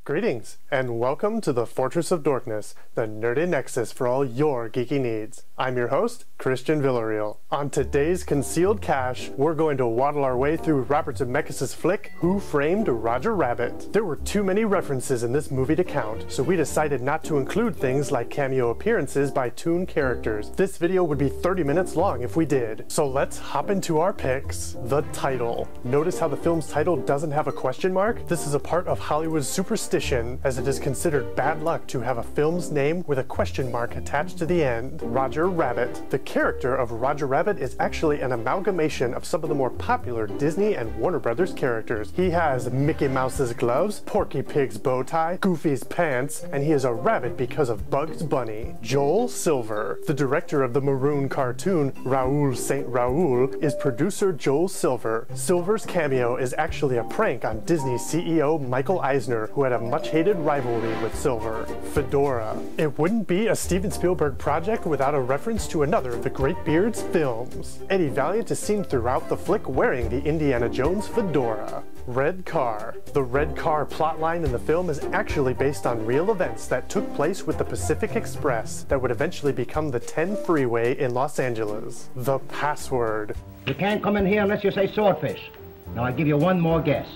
Greetings, and welcome to the Fortress of Dorkness, the nerdy nexus for all your geeky needs. I'm your host, Christian VILLARREAL. On today's Concealed Cache, we're going to waddle our way through Robert Zemeckis' flick, Who Framed Roger Rabbit? There were too many references in this movie to count, so we decided not to include things like cameo appearances by toon characters. This video would be 30 minutes long if we did. So let's hop into our picks. The title. Notice how the film's title doesn't have a question mark? This is a part of Hollywood's superstition, as it is considered bad luck to have a film's name with a question mark attached to the end. Roger Rabbit. The character of Roger Rabbit is actually an amalgamation of some of the more popular Disney and Warner Brothers characters. He has Mickey Mouse's gloves, Porky Pig's bow tie, Goofy's pants, and he is a rabbit because of Bugs Bunny. Joel Silver. The director of the maroon cartoon, Raoul St. Raoul, is producer Joel Silver. Silver's cameo is actually a prank on Disney CEO Michael Eisner, who had a much-hated rivalry with Silver. Fedora. It wouldn't be a Steven Spielberg project without a reference to another of the Great Beard's films. Eddie Valiant is seen throughout the flick wearing the Indiana Jones fedora. Red Car. The Red Car plotline in the film is actually based on real events that took place with the Pacific Express that would eventually become the 10 freeway in Los Angeles. The Password. You can't come in here unless you say swordfish. Now I'll give you one more guess.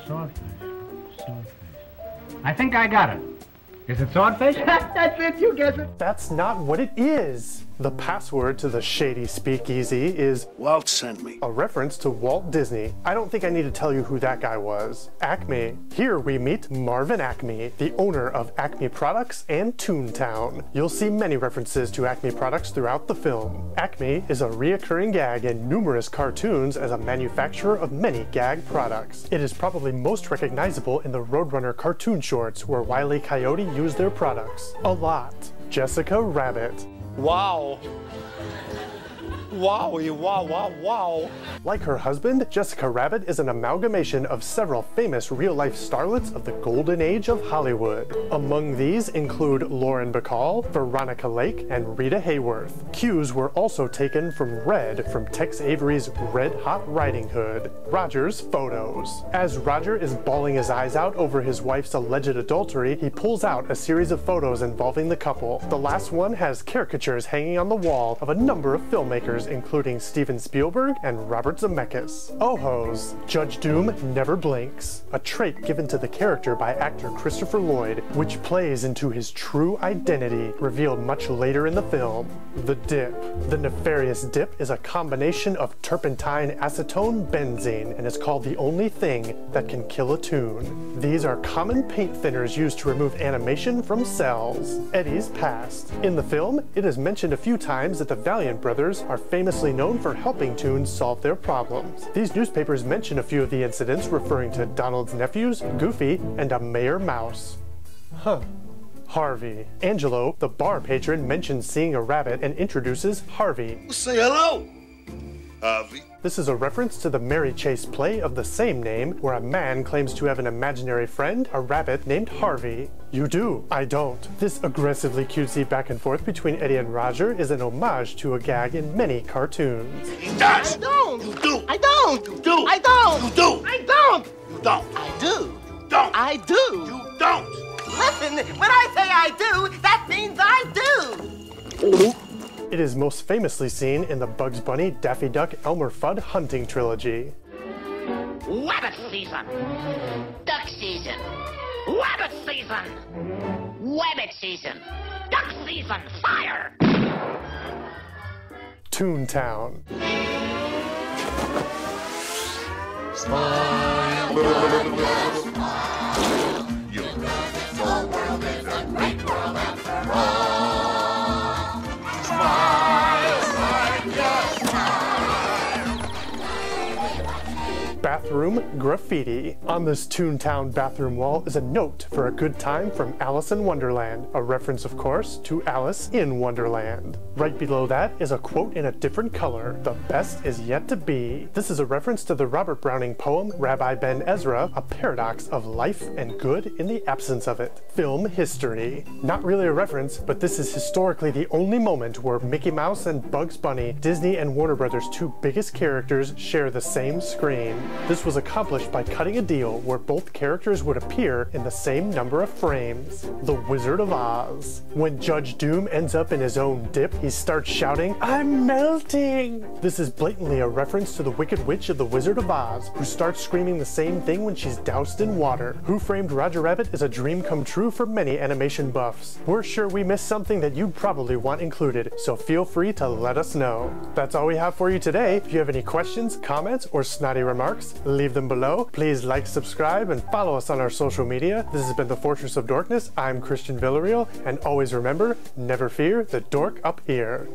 Swordfish. I think I got it. Is it swordfish? That's it, you guess it. That's not what it is. The password to the shady speakeasy is Walt sent me. a reference to Walt Disney. I don't think I need to tell you who that guy was. Acme. Here we meet Marvin Acme, the owner of Acme Products and Toontown. You'll see many references to Acme products throughout the film. Acme is a reoccurring gag in numerous cartoons as a manufacturer of many gag products. It is probably most recognizable in the Roadrunner cartoon shorts where Wile E. Coyote used their products a lot. Jessica Rabbit. Wow. Wowie, wow, wow, wow. Like her husband, Jessica Rabbit is an amalgamation of several famous real-life starlets of the golden age of Hollywood. Among these include Lauren Bacall, Veronica Lake, and Rita Hayworth. Cues were also taken from Red from Tex Avery's Red Hot Riding Hood. Roger's photos. As Roger is bawling his eyes out over his wife's alleged adultery, he pulls out a series of photos involving the couple. The last one has caricatures hanging on the wall of a number of filmmakers, including Steven Spielberg and Robert Zemeckis. Oh-ho's. Judge Doom never blinks, a trait given to the character by actor Christopher Lloyd, which plays into his true identity, revealed much later in the film. The Dip. The nefarious dip is a combination of turpentine acetone benzene and is called the only thing that can kill a toon. These are common paint thinners used to remove animation from cells. Eddie's past. In the film, it is mentioned a few times that the Valiant brothers are famously known for helping toons solve their problems. These newspapers mention a few of the incidents, referring to Donald's nephews, Goofy, and a Mayor Mouse. Harvey. Angelo, the bar patron, mentions seeing a rabbit and introduces Harvey. Say hello, Harvey. This is a reference to the Mary Chase play of the same name, where a man claims to have an imaginary friend, a rabbit named Harvey. You do, I don't. This aggressively cutesy back and forth between Eddie and Roger is an homage to a gag in many cartoons. He does. I don't. You do. I don't. You do. I don't. You do. I don't. You don't. I do. You don't. I do. You don't. Listen, when I say I do, that means I do. It is most famously seen in the Bugs Bunny, Daffy Duck, Elmer Fudd hunting trilogy. Rabbit season! Duck season! Rabbit season! Rabbit season! Duck season! Fire! Toontown. Smile, smile, smile. You'll know this whole world is a great world after all. Smile, smile, just smile. bathroom graffiti. On this Toontown bathroom wall is a note for a good time from Alice in Wonderland, a reference of course to Alice in Wonderland. Right below that is a quote in a different color, "The best is yet to be." This is a reference to the Robert Browning poem Rabbi Ben Ezra, a paradox of life and good in the absence of it. Film history. Not really a reference, but this is historically the only moment where Mickey Mouse and Bugs Bunny, Disney and Warner Brothers' two biggest characters, share the same screen. This was accomplished by cutting a deal where both characters would appear in the same number of frames. The Wizard of Oz. When Judge Doom ends up in his own dip, he starts shouting, "I'm melting!" This is blatantly a reference to the Wicked Witch of the Wizard of Oz, who starts screaming the same thing when she's doused in water. Who Framed Roger Rabbit is a dream come true for many animation buffs. We're sure we missed something that you'd probably want included, so feel free to let us know. That's all we have for you today. If you have any questions, comments, or snotty remarks, leave them below. Please like, subscribe, and follow us on our social media. This has been the Fortress of Dorkness. I'm Christian VILLARREAL, and always remember, never fear the dork up here.